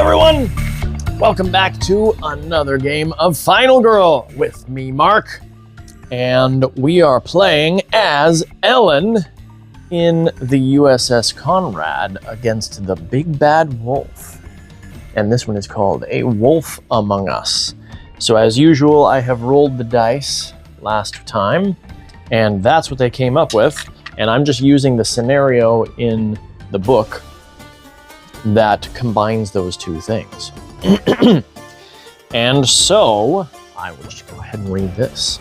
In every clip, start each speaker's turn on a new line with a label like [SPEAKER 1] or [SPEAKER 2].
[SPEAKER 1] everyone! Welcome back to another game of Final Girl with me, Mark. And we are playing as Ellen in the USS Konrad against the Big Bad Wolf. And this one is called A Wolf Among Us. So as usual, I have rolled the dice last time, and that's what they came up with. And I'm just using the scenario in the book that combines those two things. And so, I will just go ahead and read this.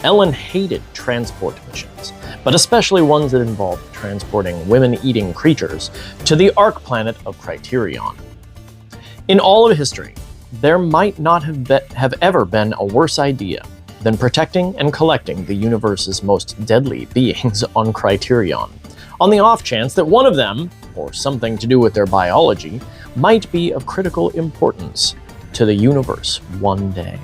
[SPEAKER 1] Ellen hated transport missions, but especially ones that involved transporting women-eating creatures to the arc planet of Criterion. In all of history, there might not have ever been a worse idea than protecting and collecting the universe's most deadly beings on Criterion, on the off chance that one of them, or something to do with their biology, might be of critical importance to the universe one day.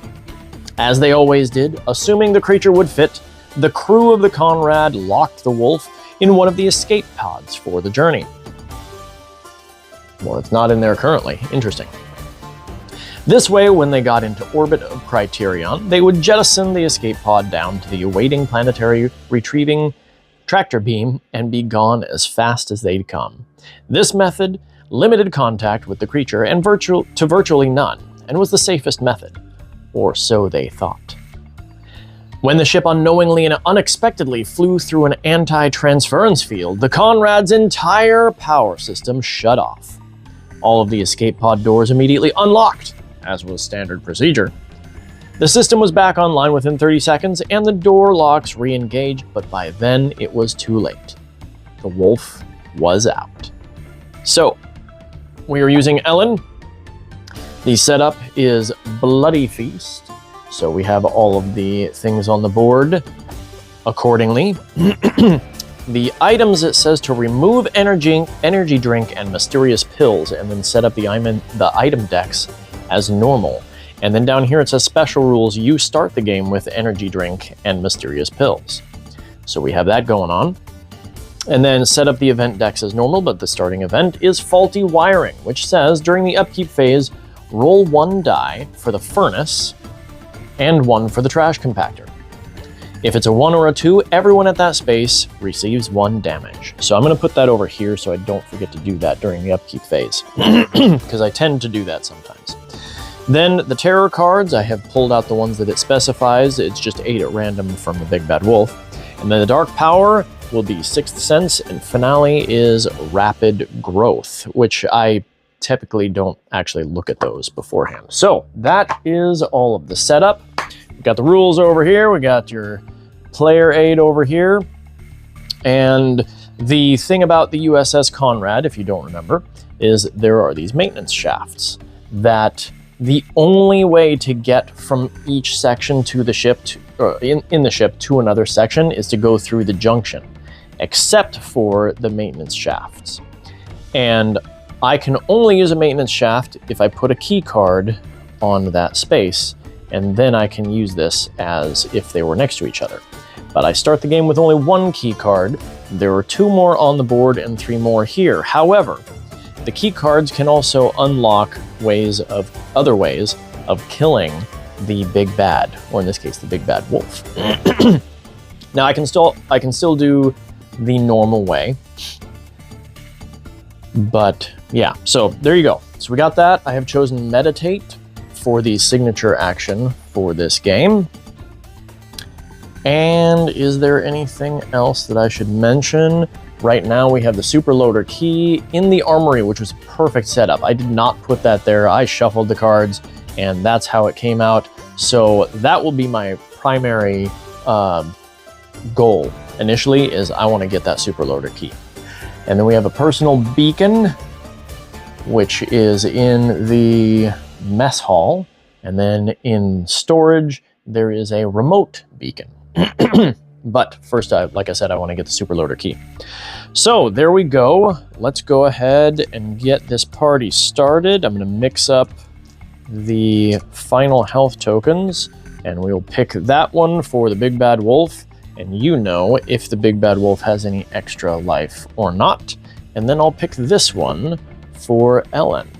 [SPEAKER 1] As they always did, assuming the creature would fit, the crew of the Konrad locked the wolf in one of the escape pods for the journey. Well, it's not in there currently. Interesting. This way, when they got into orbit of Criterion, they would jettison the escape pod down to the awaiting planetary retrieving tractor beam and be gone as fast as they'd come. This method limited contact with the creature and virtually none, and was the safest method, or so they thought. When the ship unknowingly and unexpectedly flew through an anti-transference field, the Konrad's entire power system shut off. All of the escape pod doors immediately unlocked, as was standard procedure. The system was back online within 30 seconds, and the door locks re-engaged, but by then it was too late. The wolf was out. So, we are using Ellen. The setup is Bloody Feast, so we have all of the things on the board accordingly. The items, it says to remove energy drink and mysterious pills, and then set up the item decks as normal. And then down here it says special rules. You start the game with energy drink and mysterious pills. So we have that going on. And then set up the event decks as normal, but the starting event is faulty wiring, which says during the upkeep phase, roll 1 die for the furnace and 1 for the trash compactor. If it's a 1 or a 2, everyone at that space receives 1 damage. So I'm going to put that over here so I don't forget to do that during the upkeep phase, because I tend to do that sometimes. Then the terror cards, I have pulled out the ones that it specifies. It's just 8 at random from the Big Bad Wolf. And then the dark power will be Sixth Sense, and finale is Rapid Growth, which I typically don't actually look at those beforehand. So that is all of the setup. We've got the rules over here. We got your player aid over here. And the thing about the USS Konrad, if you don't remember, is there are these maintenance shafts that the only way to get from each section to the ship, in the ship to another section, is to go through the junction, except for the maintenance shafts. And I can only use a maintenance shaft if I put a key card on that space, and then I can use this as if they were next to each other. But I start the game with only 1 key card. There are 2 more on the board and 3 more here. However, the key cards can also unlock other ways of killing the big bad, or in this case, the big bad wolf. Now I can still do the normal way, but yeah. So there you go. So we got that. I have chosen meditate for the signature action for this game. And is there anything else that I should mention? Right now we have the super loader key in the armory, which was a perfect setup. I did not put that there. I shuffled the cards, and that's how it came out. So that will be my primary goal initially, is I want to get that super loader key. And then we have a personal beacon, which is in the mess hall. And then in storage, there is a remote beacon. But first, like I said, I want to get the super loader key. So there we go. Let's go ahead and get this party started. I'm going to mix up the final health tokens, and we'll pick that one for the Big Bad Wolf, and you know if the Big Bad Wolf has any extra life or not. And then I'll pick this one for Ellen.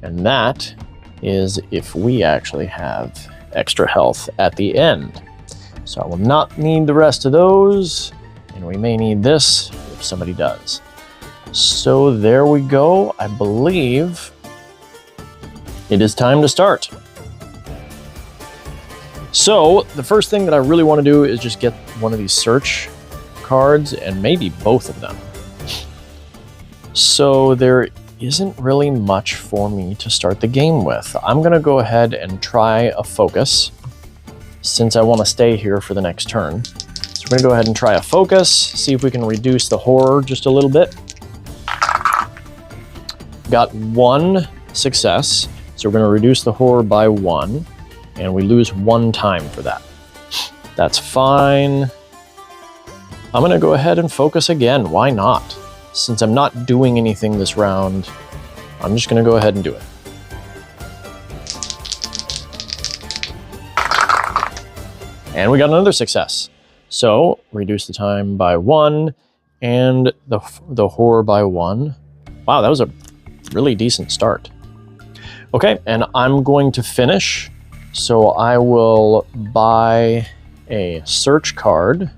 [SPEAKER 1] And that is if we actually have extra health at the end. So I will not need the rest of those, and we may need this if somebody does. So there we go. I believe it is time to start. So the first thing that I really want to do is just get one of these search cards, and maybe both of them. So there isn't really much for me to start the game with. I'm going to go ahead and try a focus since I want to stay here for the next turn. So we're going to go ahead and try a focus, see if we can reduce the horror just a little bit. Got 1 success, so we're going to reduce the horror by 1, and we lose 1 time for that. That's fine. I'm going to go ahead and focus again. Why not? Since I'm not doing anything this round, I'm just going to go ahead and do it. And we got another success. So reduce the time by 1 and the horror by 1. Wow, that was a really decent start. Okay, and I'm going to finish. So I will buy a search card.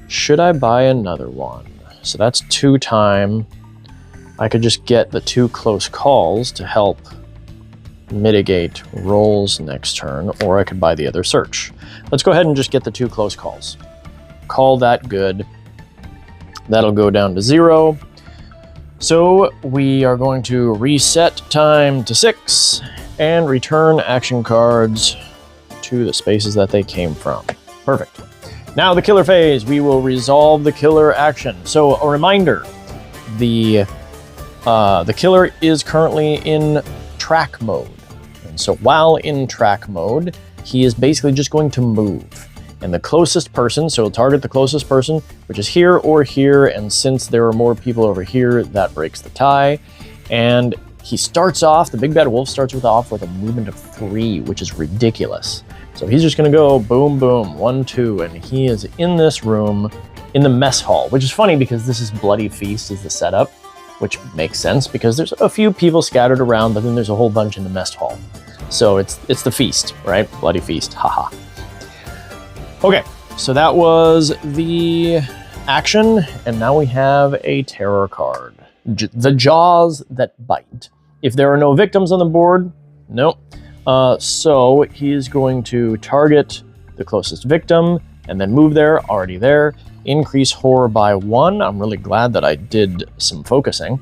[SPEAKER 1] Should I buy another one? So that's 2 time. I could just get the 2 close calls to help mitigate rolls next turn, or I could buy the other search. Let's go ahead and just get the 2 close calls. Call that good. That'll go down to 0. So we are going to reset time to 6 and return action cards to the spaces that they came from. Perfect. Now the killer phase, we will resolve the killer action. So a reminder, the killer is currently in track mode. And so while in track mode, he is basically just going to move. And the closest person, so he'll target the closest person, which is here or here, and since there are more people over here, that breaks the tie. And he starts off, the big bad wolf starts off with a movement of 3, which is ridiculous. So he's just gonna go boom, boom, 1, 2, and he is in this room, in the mess hall, which is funny because this is Bloody Feast is the setup, which makes sense because there's a few people scattered around, but then there's a whole bunch in the mess hall. So it's the feast, right? Bloody Feast, haha. Okay, so that was the action, and now we have a terror card. The Jaws That Bite. If there are no victims on the board, nope. So he's going to target the closest victim and then move there, already there. Increase horror by 1. I'm really glad that I did some focusing.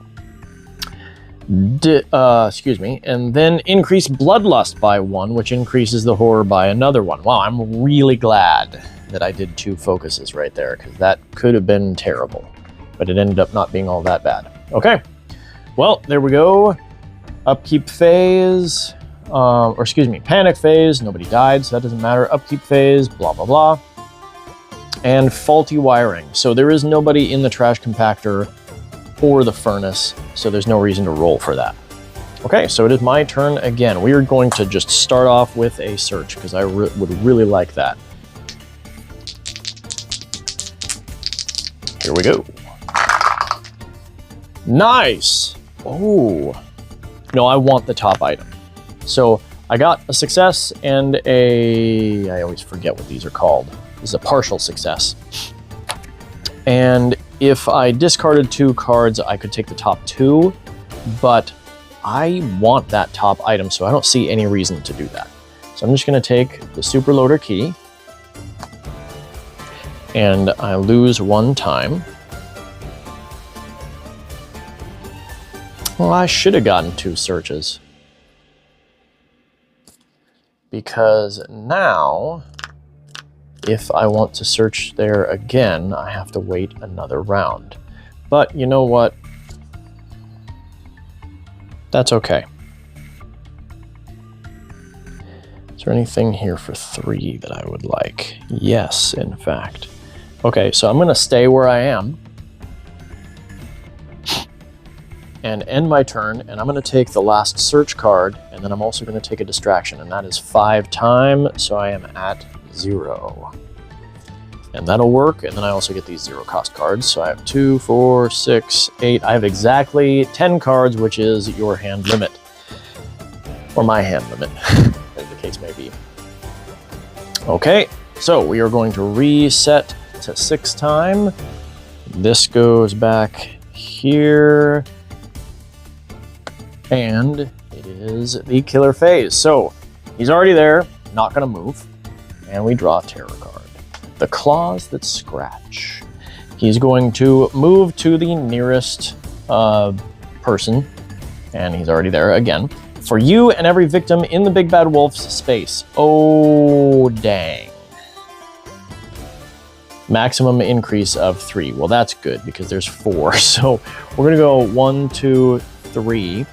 [SPEAKER 1] Excuse me. And then increase bloodlust by 1, which increases the horror by another 1. Wow, I'm really glad that I did 2 focuses right there, because that could have been terrible. But it ended up not being all that bad. Okay. Well, there we go. Upkeep phase. Or excuse me, panic phase, nobody died, so that doesn't matter. Upkeep phase, blah, blah, blah. And faulty wiring. So there is nobody in the trash compactor or the furnace, so there's no reason to roll for that. Okay, so it is my turn again. We are going to just start off with a search, because I would really like that. Here we go. Nice! Oh. No, I want the top item. So I got a success and I always forget what these are called. This is a partial success. And if I discarded 2 cards, I could take the top 2, but I want that top item, so I don't see any reason to do that. So I'm just gonna take the super loader key, and I lose 1 time. Well, I should have gotten 2 searches. Because now, if I want to search there again, I have to wait another round. But you know what? That's okay. Is there anything here for 3 that I would like? Yes, in fact. Okay, so I'm gonna stay where I am and end my turn, and I'm going to take the last search card, and then I'm also going to take a distraction, and that is 5 time, so I am at 0. And that'll work, and then I also get these 0 cost cards, so I have 2, 4, 6, 8. I have exactly 10 cards, which is your hand limit. or my hand limit, as the case may be. Okay, so we are going to reset to 6 time. This goes back here, and it is the killer phase. So he's already there, not gonna move, and we draw a terror card. The Claws That Scratch. He's going to move to the nearest person, and he's already there again. For you and every victim in the Big Bad Wolf's space. Oh, dang. Maximum increase of 3. Well, that's good because there's 4. So we're gonna go 1, 2, 3.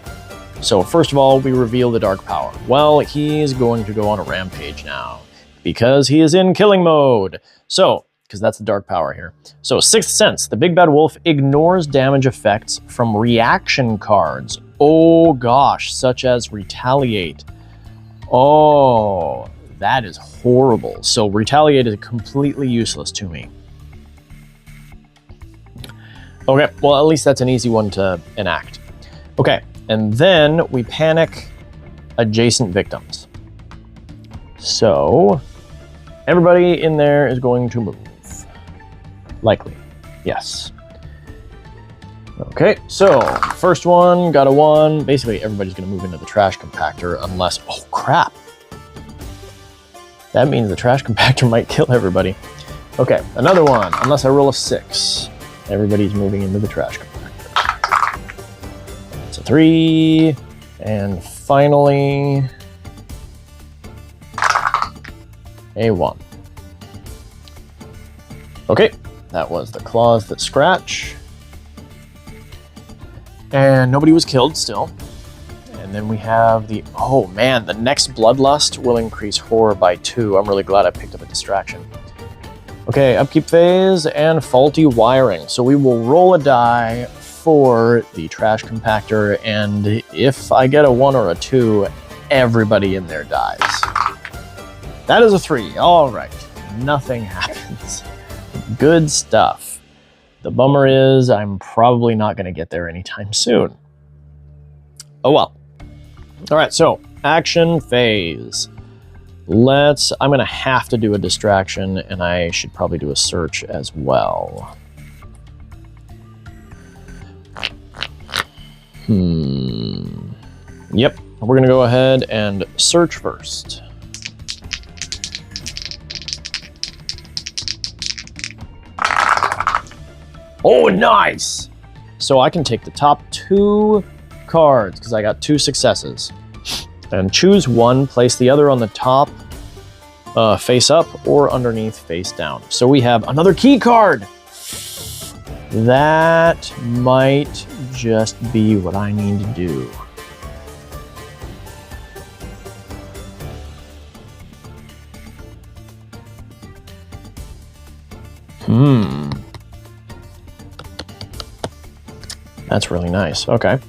[SPEAKER 1] So first of all, we reveal the Dark Power. Well, he's going to go on a rampage now because he is in killing mode. So, because that's the Dark Power here. So Sixth Sense, the Big Bad Wolf ignores damage effects from reaction cards. Oh gosh, such as Retaliate. Oh, that is horrible. So Retaliate is completely useless to me. Okay, well, at least that's an easy one to enact. Okay, and then we panic adjacent victims. So everybody in there is going to move. Likely, yes. Okay, so first one, got a 1. Basically, everybody's gonna move into the trash compactor unless, oh crap. That means the trash compactor might kill everybody. Okay, another one, unless I roll a 6. Everybody's moving into the trash compactor. It's a 3, and finally, a 1. Okay, that was the Claws That Scratch. And nobody was killed still. And then we have the, oh man, the next Bloodlust will increase horror by 2. I'm really glad I picked up a distraction. Okay, upkeep phase and faulty wiring. So we will roll a die for the trash compactor, and if I get a 1 or a 2, everybody in there dies. That is a 3, all right. Nothing happens. Good stuff. The bummer is I'm probably not going to get there anytime soon. Oh well. All right, so action phase. I'm going to have to do a distraction, and I should probably do a search as well. Yep, we're going to go ahead and search first. Oh, nice! So I can take the top 2 cards, because I got 2 successes, and choose one, place the other on the top, face up, or underneath, face down. So we have another key card! That might just be what I need to do. That's really nice. Okay.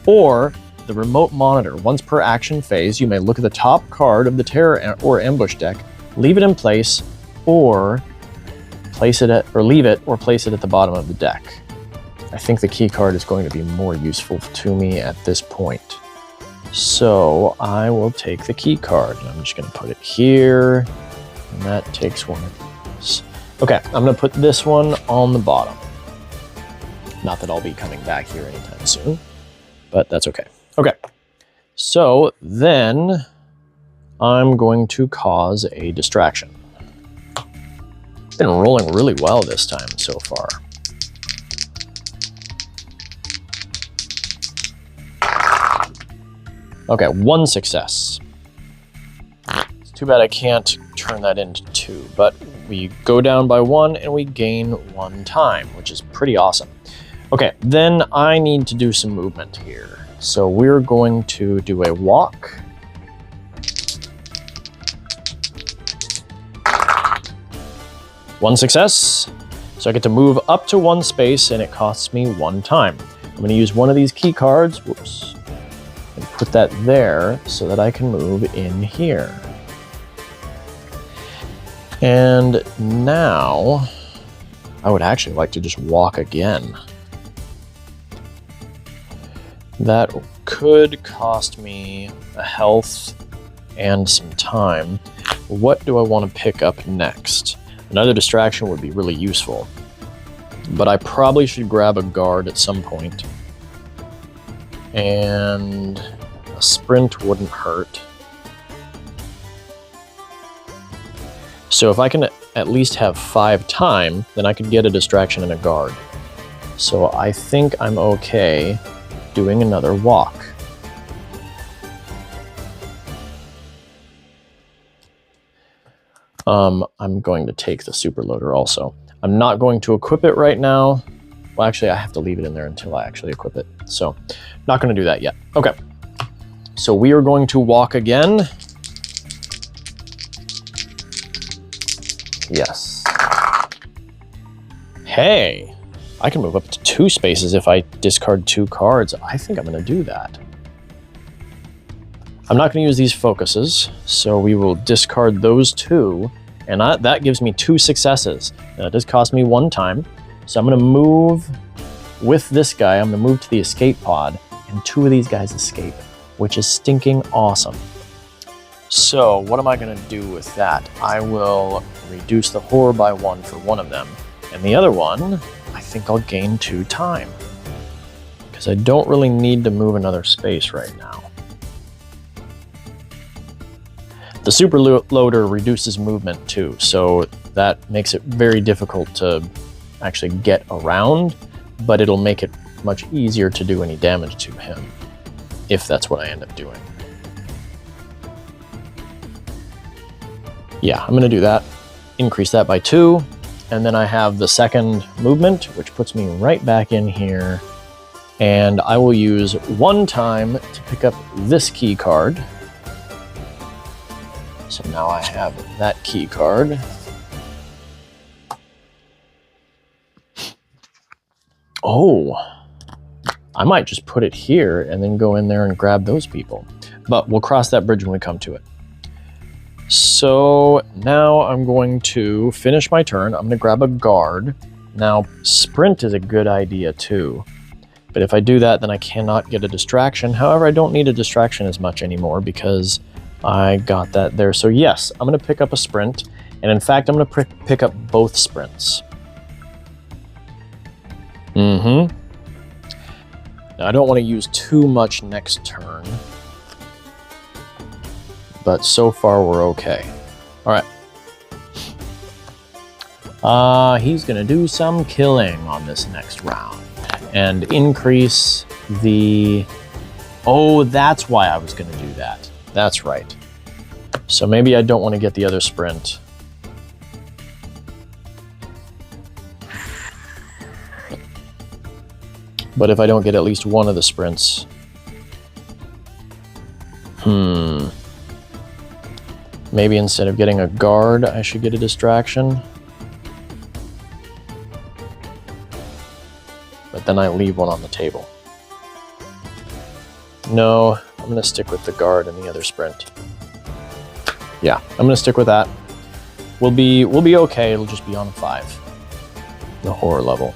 [SPEAKER 1] Or the remote monitor. Once per action phase, you may look at the top card of the terror or ambush deck, leave it in place, or place it at, or leave it, or place it at the bottom of the deck. I think the key card is going to be more useful to me at this point. So I will take the key card, and I'm just going to put it here, and that takes one of these. Okay, I'm going to put this one on the bottom. Not that I'll be coming back here anytime soon, but that's okay. Okay, so then I'm going to cause a distraction. Been rolling really well this time so far. Okay, 1 success. It's too bad I can't turn that into 2, but we go down by 1 and we gain 1 time, which is pretty awesome. Okay, then I need to do some movement here. So we're going to do a walk. One success. So I get to move up to 1 space, and it costs me 1 time. I'm going to use one of these key cards, whoops, and put that there so that I can move in here. And now I would actually like to just walk again. That could cost me a health and some time. What do I want to pick up next? Another distraction would be really useful, but I probably should grab a guard at some point. And a sprint wouldn't hurt. So if I can at least have 5 time, then I could get a distraction and a guard. So I think I'm okay doing another walk. I'm going to take the superloader also. I'm not going to equip it right now. Well, actually, I have to leave it in there until I actually equip it. So, not going to do that yet. Okay. So we are going to walk again. Yes. Hey, I can move up to 2 spaces if I discard 2 cards. I think I'm going to do that. I'm not going to use these focuses, so we will discard those 2. And that gives me 2 successes. Now, it does cost me 1 time. So I'm going to move with this guy. I'm going to move to the escape pod, and 2 of these guys escape, which is stinking awesome. So what am I going to do with that? I will reduce the horror by 1 for one of them. And the other one, I think I'll gain 2 time. Because I don't really need to move another space right now. The super loader reduces movement too, so that makes it very difficult to actually get around, but it'll make it much easier to do any damage to him, if that's what I end up doing. Yeah, I'm going to do that. Increase that by 2, and then I have the second movement, which puts me right back in here, and I will use 1 time to pick up this key card. So now I have that key card. Oh, I might just put it here and then go in there and grab those people. But we'll cross that bridge when we come to it. So now I'm going to finish my turn. I'm going to grab a guard. Now, sprint is a good idea too. But if I do that, then I cannot get a distraction. However, I don't need a distraction as much anymore because I got that there. So yes, I'm going to pick up a sprint. And in fact, I'm going to pick up both sprints. Now, I don't want to use too much next turn. But so far, we're okay. All right. He's going to do some killing on this next round. And increase the... Oh, that's why I was going to do that. That's right. So maybe I don't want to get the other sprint. But if I don't get at least one of the sprints... Maybe instead of getting a guard, I should get a distraction. But then I leave one on the table. No, I'm going to stick with the guard and the other sprint. Yeah, I'm going to stick with that. We'll be okay. It'll just be on 5. The horror level.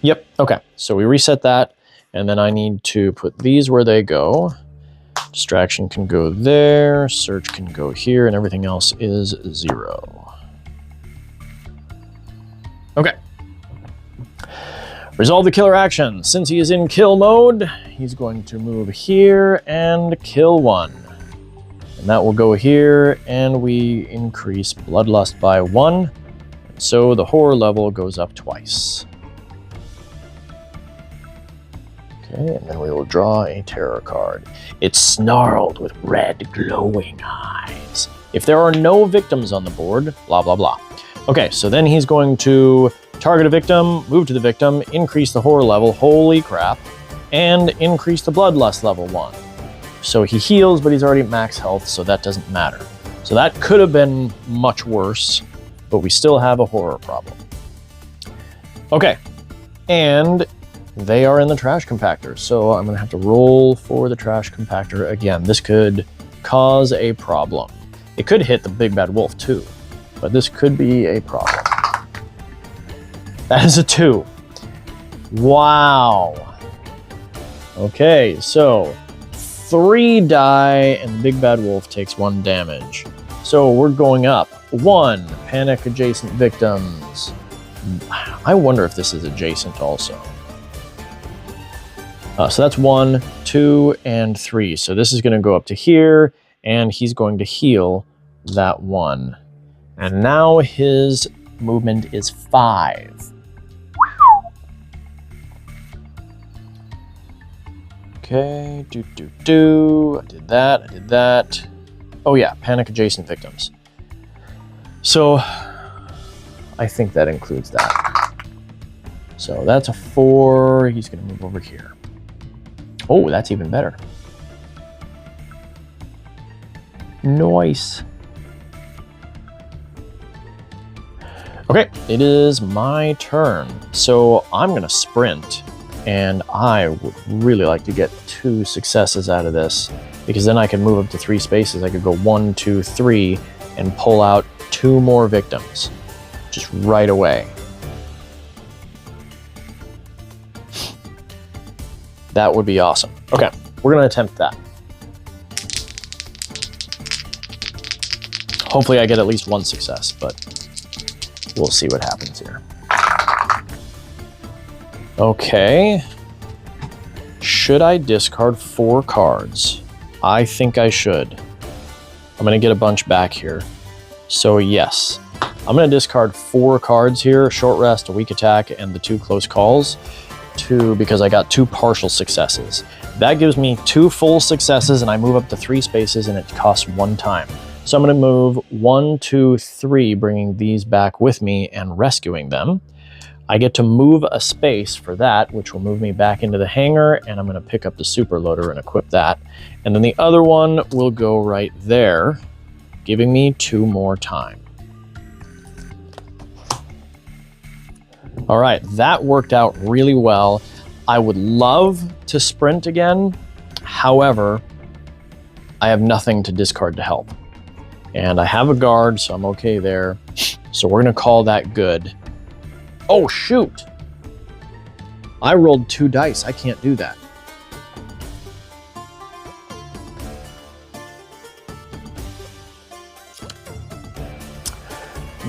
[SPEAKER 1] Yep, okay. So we reset that, and then I need to put these where they go. Distraction can go there, search can go here, and everything else is 0. Okay. Resolve the killer action. Since he is in kill mode, he's going to move here and kill 1. And that will go here, and we increase Bloodlust by 1. So the horror level goes up twice. Okay, and then we will draw a terror card. It's snarled with red glowing eyes. If there are no victims on the board, blah, blah, blah. Okay, so then he's going to target a victim, move to the victim, increase the horror level, holy crap, and increase the bloodlust level 1. So he heals, but he's already at max health, so that doesn't matter. So that could have been much worse, but we still have a horror problem. Okay, and they are in the trash compactor, so I'm gonna have to roll for the trash compactor again. This could cause a problem. It could hit the big bad wolf too, but this could be a problem. That is a 2. Wow. Okay, so 3 die and the big bad wolf takes 1 damage. So we're going up. 1, panic adjacent victims. I wonder if this is adjacent also. So that's 1, 2, and 3. So this is going to go up to here, and he's going to heal that 1. And now his movement is 5. Okay, I did that. Oh yeah, panic adjacent victims. So I think that includes that. So that's a 4. He's going to move over here. Oh, that's even better. Nice. Okay, it is my turn. So I'm going to sprint, and I would really like to get 2 successes out of this, because then I can move up to 3 spaces. I could go 1, 2, 3, and pull out 2 more victims just right away. That would be awesome. Okay, we're going to attempt that. Hopefully I get at least 1 success, but we'll see what happens here. Okay. Should I discard 4 cards? I think I should. I'm going to get a bunch back here. So yes, I'm going to discard 4 cards here, short rest, a weak attack, and the 2 close calls, because I got 2 partial successes. That gives me 2 full successes, and I move up to 3 spaces, and it costs 1 time. So I'm going to move 1, 2, 3, bringing these back with me and rescuing them. I get to move a space for that, which will move me back into the hangar, and I'm going to pick up the super loader and equip that. And then the other one will go right there, giving me 2 more time. All right, that worked out really well. I would love to sprint again. However, I have nothing to discard to help. And I have a guard, so I'm okay there. So we're going to call that good. Oh, shoot! I rolled 2 dice. I can't do that.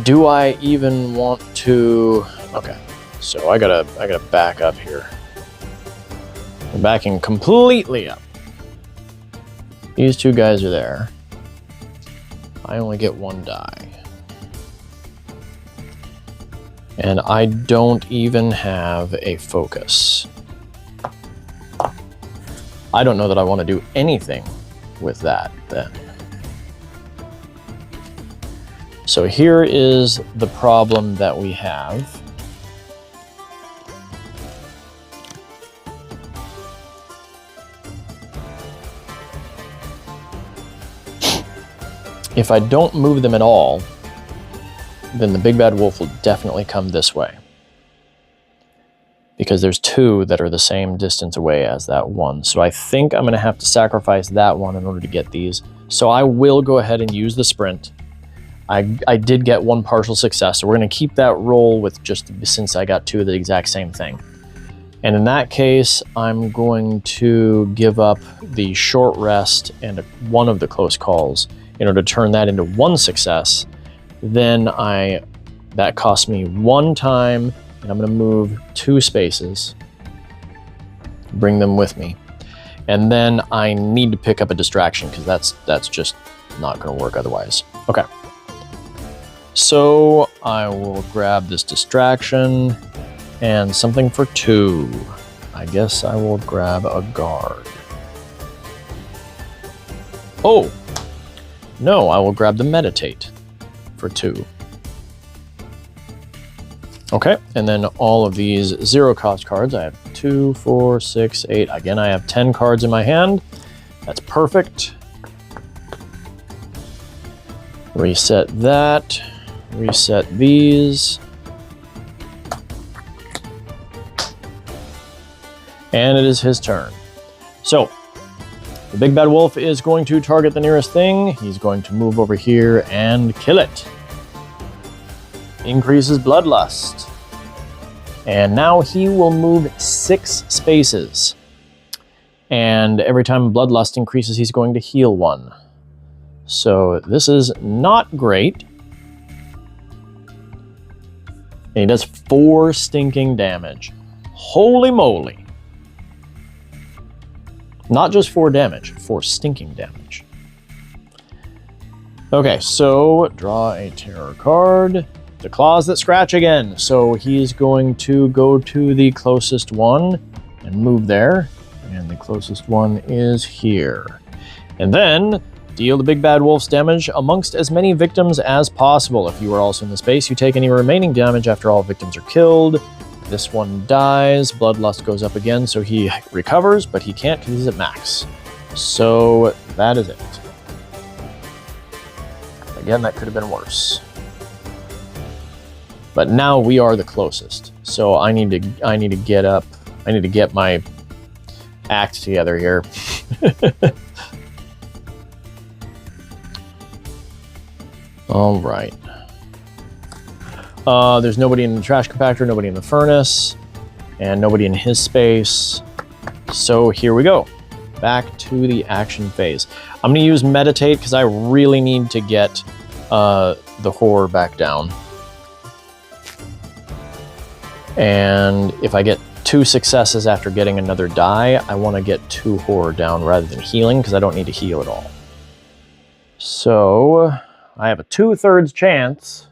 [SPEAKER 1] Do I even want to... Okay, so I gotta back up here. I'm backing completely up. These 2 guys are there. I only get 1 die. And I don't even have a focus. I don't know that I want to do anything with that then. So here is the problem that we have. If I don't move them at all, then the big bad wolf will definitely come this way. Because there's 2 that are the same distance away as that 1. So I think I'm going to have to sacrifice that one in order to get these. So I will go ahead and use the sprint. I did get 1 partial success, so we're going to keep that roll with just, since I got 2 of the exact same thing. And in that case, I'm going to give up the short rest and 1 of the close calls in order to turn that into 1 success. Then that cost me 1 time, and I'm going to move 2 spaces, bring them with me. And then I need to pick up a distraction, because that's just not going to work otherwise. Okay. So I will grab this distraction and something for 2. I guess I will grab a guard. Oh! No, I will grab the meditate for 2. Okay, and then all of these 0 cost cards. I have 2, 4, 6, 8. Again, I have 10 cards in my hand. That's perfect. Reset that. Reset these. And it is his turn. So, the big bad wolf is going to target the nearest thing. He's going to move over here and kill it. Increases bloodlust. And now he will move 6 spaces. And every time Bloodlust increases, he's going to heal 1. So this is not great. And he does 4 stinking damage. Holy moly. Not just 4 damage, 4 stinking damage. Okay, so draw a terror card. The claws that scratch again. So he's going to go to the closest one and move there. And the closest one is here. And then deal the big bad wolf's damage amongst as many victims as possible. If you are also in the space, you take any remaining damage after all victims are killed. This one dies. Bloodlust goes up again, so he recovers, but he can't because he's at max. So that is it. Again, that could have been worse. But now we are the closest. So I need to get up. I need to get my act together here. All right. There's nobody in the trash compactor, nobody in the furnace, and nobody in his space. So here we go. Back to the action phase. I'm going to use meditate because I really need to get the horror back down. And if I get 2 successes after getting another die, I want to get 2 horror down rather than healing because I don't need to heal at all. So I have a 2/3 chance,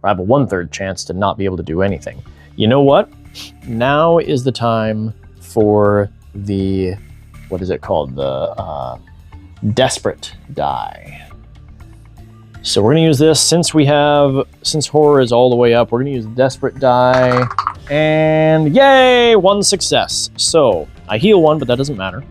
[SPEAKER 1] or I have a 1/3 chance to not be able to do anything. You know what? Now is the time for the, what is it called? The desperate die. So we're going to use this since horror is all the way up. We're going to use the desperate die, and yay, 1 success. So I heal 1, but that doesn't matter.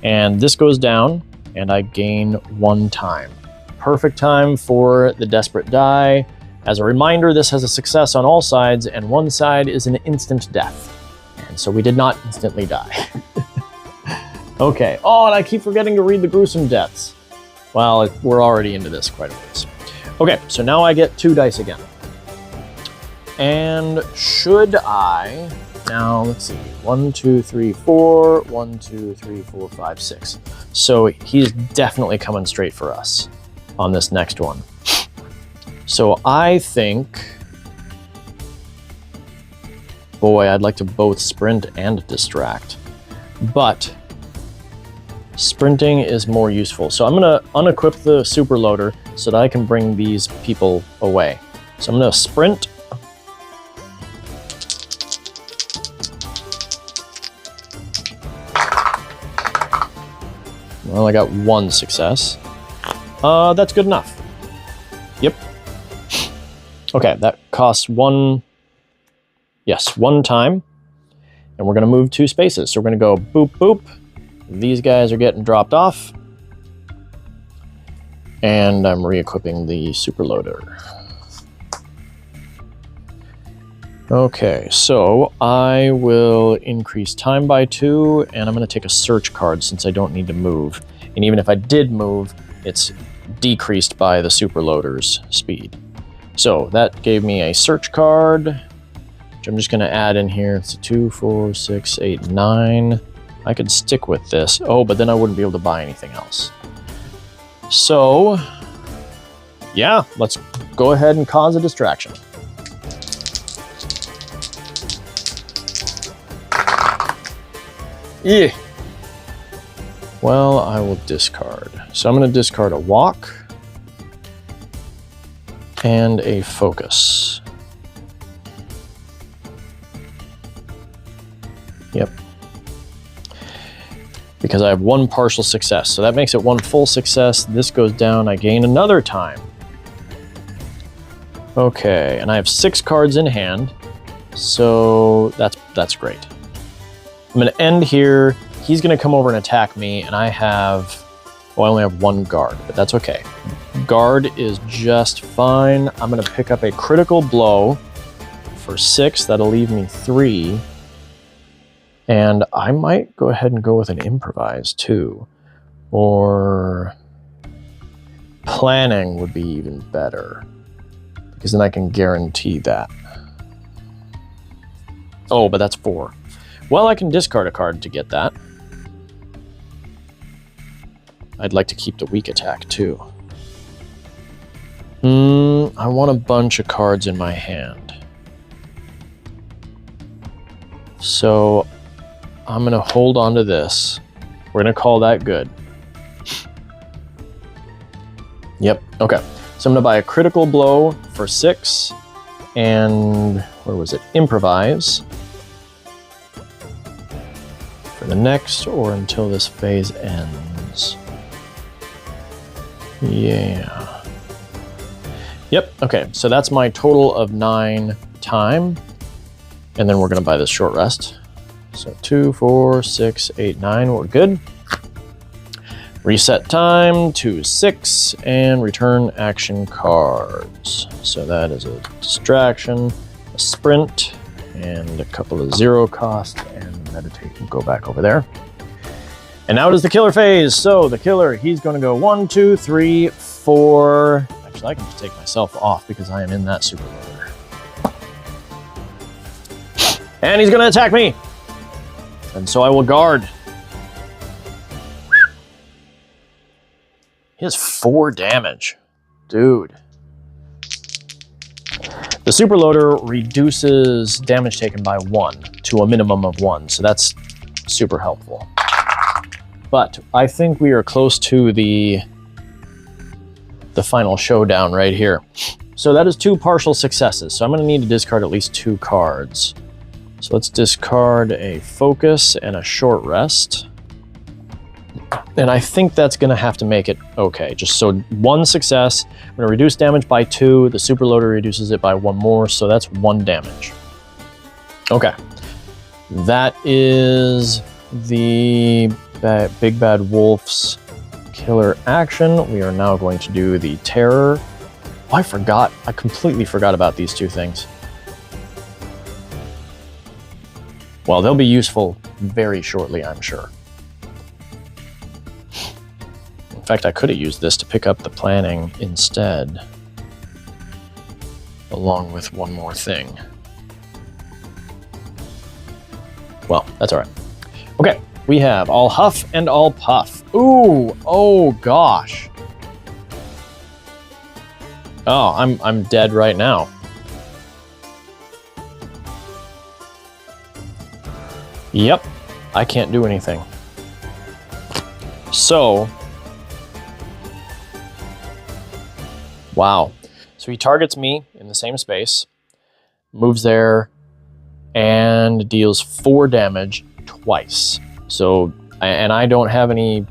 [SPEAKER 1] And this goes down, and I gain 1 time. Perfect time for the desperate die. As a reminder, this has a success on all sides, and one side is an instant death. And so we did not instantly die. Okay. Oh, and I keep forgetting to read the gruesome deaths. Well, we're already into this quite a ways. Okay, so now I get 2 dice again. And should I... Now, let's see. 1, 2, 3, 4. 1, 2, 3, 4, 5, 6. So he's definitely coming straight for us on this next one. So I think... Boy, I'd like to both sprint and distract. But sprinting is more useful. So I'm going to unequip the super loader so that I can bring these people away. So I'm going to sprint. Well, I got 1 success. That's good enough. Yep. Okay, that costs 1... Yes, 1 time. And we're going to move 2 spaces. So we're going to go boop, boop. These guys are getting dropped off. And I'm re-equipping the super loader. Okay, so I will increase time by 2, and I'm going to take a search card since I don't need to move. And even if I did move, it's decreased by the super loader's speed. So that gave me a search card, which I'm just going to add in here. It's a 2, 4, 6, 8, 9. I could stick with this. Oh, but then I wouldn't be able to buy anything else. So, yeah, let's go ahead and cause a distraction. Yeah. Well, I will discard. So I'm going to discard a walk and a focus. Yep. Because I have 1 partial success. So that makes it 1 full success. This goes down. I gain another time. Okay, and I have 6 cards in hand. So that's great. I'm going to end here. He's going to come over and attack me, and I only have 1 guard, but that's okay. Guard is just fine. I'm going to pick up a critical blow for 6. That'll leave me 3. And I might go ahead and go with an improvise too. Or planning would be even better, because then I can guarantee that. Oh, but that's 4. Well, I can discard a card to get that. I'd like to keep the weak attack too. I want a bunch of cards in my hand. So I'm going to hold on to this. We're going to call that good. Yep, okay. So I'm going to buy a critical blow for 6 and, where was it? Improvise. For the next or until this phase ends. Yeah. Yep, okay. So that's my total of 9 time. And then we're going to buy this short rest. So 2, 4, 6, 8, 9. We're good. Reset time to 6 and return action cards. So that is a distraction, a sprint, and a couple of 0 cost, and meditate will go back over there. And now it is the killer phase. So the killer, he's going to go 1, 2, 3, 4. Actually, I can just take myself off because I am in that super loader. And he's going to attack me. And so I will guard. He has 4 damage. Dude. The super loader reduces damage taken by 1 to a minimum of 1, so that's super helpful. But I think we are close to the final showdown right here. So that is 2 partial successes, so I'm going to need to discard at least 2 cards. So let's discard a focus and a short rest. And I think that's going to have to make it okay. Just so 1 success. I'm going to reduce damage by 2. The super loader reduces it by 1 more, so that's 1 damage. Okay. That is the Big Bad Wolf's killer action. We are now going to do the terror. Oh, I forgot. I completely forgot about these 2 things. Well, they'll be useful very shortly, I'm sure. In fact, I could have used this to pick up the planning instead, along with 1 more thing. Well, that's all right. Okay, we have all huff and all puff. Ooh, oh gosh. Oh, I'm dead right now. Yep, I can't do anything. So, wow. So he targets me in the same space, moves there, and deals 4 damage twice. So, and I don't have any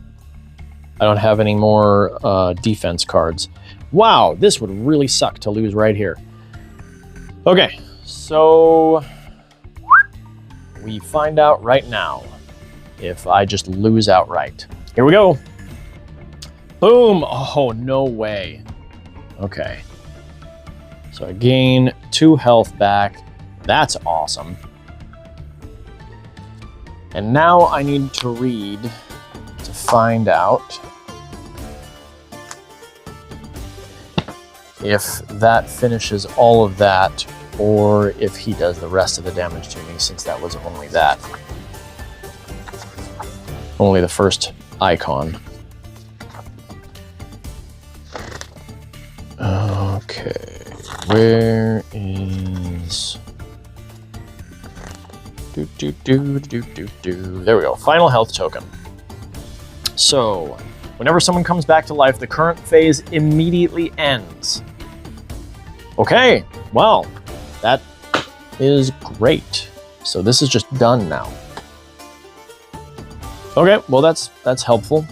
[SPEAKER 1] more defense cards. Wow, this would really suck to lose right here. Okay, so we find out right now if I just lose outright. Here we go. Boom. Oh, no way. Okay. So I gain 2 health back. That's awesome. And now I need to read to find out if that finishes all of that, or if he does the rest of the damage to me, since that was only that. Only the first icon. Okay, where is... There we go, final health token. So, whenever someone comes back to life, the current phase immediately ends. Okay, well, that is great. So this is just done now. Okay, well that's helpful.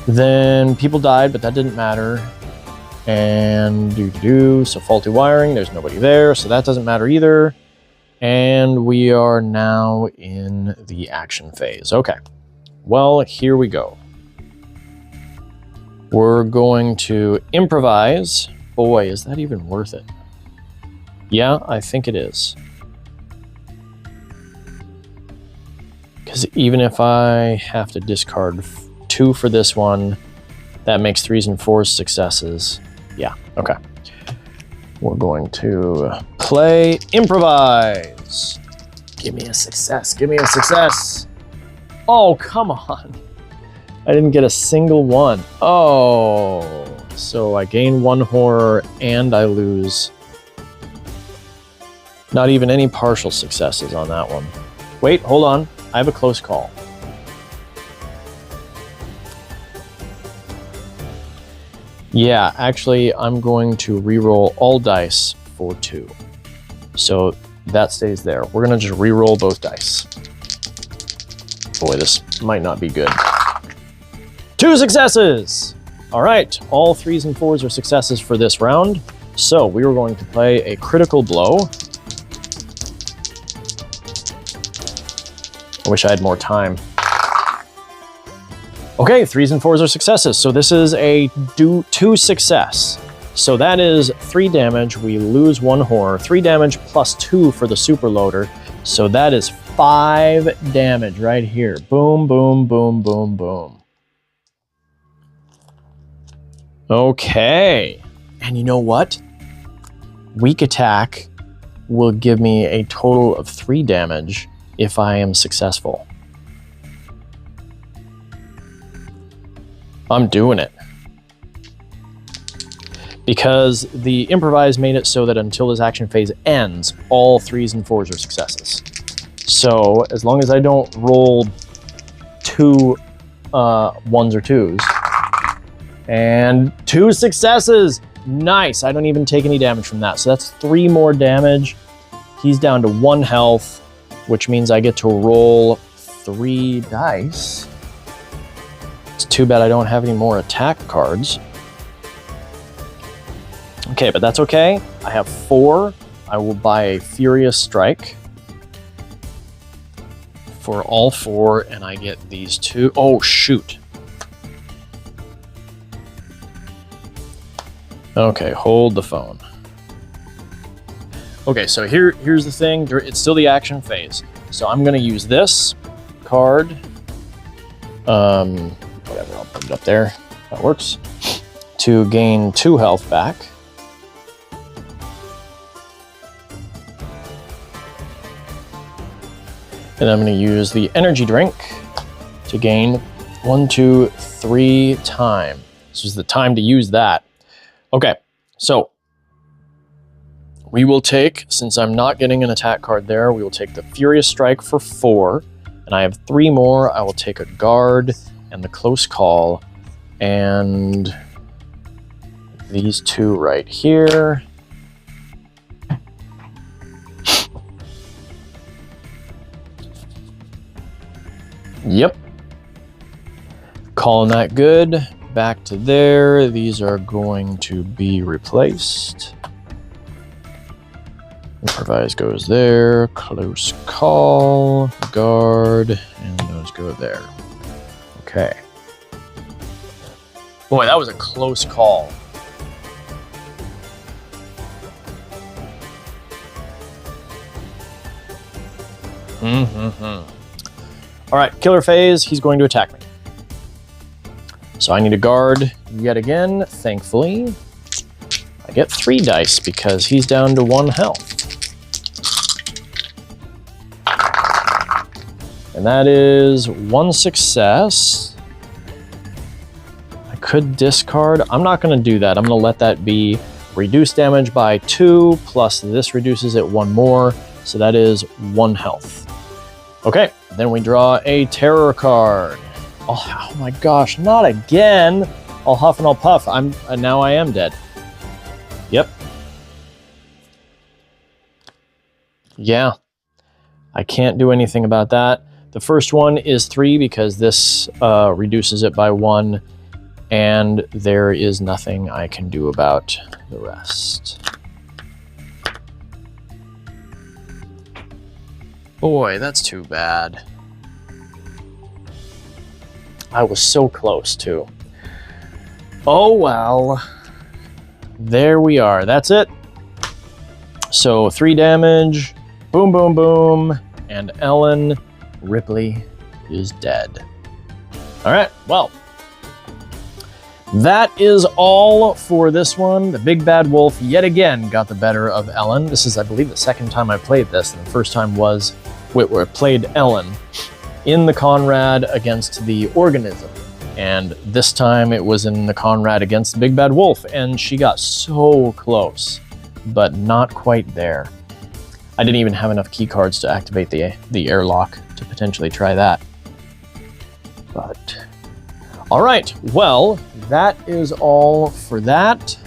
[SPEAKER 1] Then people died, but that didn't matter. And so faulty wiring, there's nobody there, so that doesn't matter either. And we are now in the action phase. Okay, well, here we go. We're going to improvise. Boy, is that even worth it? Yeah, I think it is. Because even if I have to discard 2 for this one, that makes 3s and 4s successes. Yeah, okay. We're going to play improvise. Give me a success, give me a success. Oh, come on. I didn't get a single one. Oh, so I gain 1 horror and I lose. Not even any partial successes on that one. Wait, hold on. I have a close call. Yeah, actually, I'm going to re-roll all dice for 2. So that stays there. We're going to just re-roll both dice. Boy, this might not be good. 2 successes! All right, all 3s and 4s are successes for this round. So we are going to play a critical blow. I wish I had more time. Okay, 3s and 4s are successes. So this is a 2 success. So that is 3 damage. We lose 1 horror. 3 damage plus 2 for the super loader. So that is 5 damage right here. Boom, boom, boom, boom, boom. Okay. And you know what? Weak attack will give me a total of 3 damage if I am successful. I'm doing it. Because the improvise made it so that until this action phase ends, all 3s and 4s are successes. So as long as I don't roll 2 1s or 2s, and 2 successes, nice. I don't even take any damage from that. So that's 3 more damage. He's down to 1 health, which means I get to roll 3 dice. It's too bad I don't have any more attack cards. Okay, but that's okay. I have 4. I will buy a Furious Strike for all 4, and I get these 2. Oh, shoot. Okay, hold the phone. Okay, so here's the thing. It's still the action phase. So I'm going to use this card. Whatever, I'll put it up there. That works. To gain 2 health back. And I'm going to use the energy drink to gain 1, 2, 3 time. This is the time to use that. Okay, so we will take, since I'm not getting an attack card there, we will take the Furious Strike for 4. And I have 3 more. I will take a guard and the close call and these 2 right here. Yep. Calling that good. Back to there. These are going to be replaced. Improvise goes there. Close call. Guard. And those go there. Okay. Boy, that was a close call. All right, killer phase, he's going to attack me. So I need a guard yet again. Thankfully, I get 3 dice because he's down to 1 health. And that is 1 success. I could discard. I'm not going to do that. I'm going to let that be reduced damage by 2, plus this reduces it 1 more. So that is 1 health. Okay, then we draw a terror card. Oh my gosh, not again. I'll huff and I'll puff. Now I am dead. Yep. Yeah. I can't do anything about that. The first one is 3 because this reduces it by 1, and there is nothing I can do about the rest. Boy, that's too bad. I was so close, too. Oh, well. There we are. That's it. So 3 damage. Boom, boom, boom. And Ellen Ripley is dead. All right, well. That is all for this one. The Big Bad Wolf yet again got the better of Ellen. This is, I believe, the second time I played this, and the first time was where I played Ellen in the Konrad against the organism. And this time it was in the Konrad against the big bad wolf, and she got so close, but not quite there. I didn't even have enough key cards to activate the airlock to potentially try that. But, all right, well, that is all for that.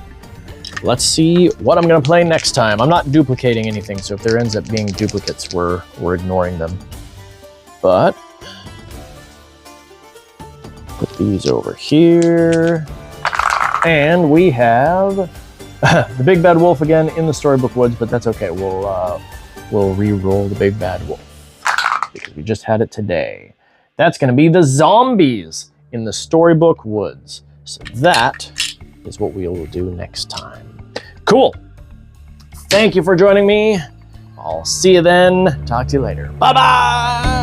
[SPEAKER 1] Let's see what I'm gonna play next time. I'm not duplicating anything, so if there ends up being duplicates, we're ignoring them. But, put these over here. And we have the big bad wolf again in the storybook woods, but that's okay. We'll re-roll the big bad wolf because we just had it today. That's gonna be the zombies in the storybook woods. So that is what we will do next time. Cool. Thank you for joining me. I'll see you then. Talk to you later. Bye-bye.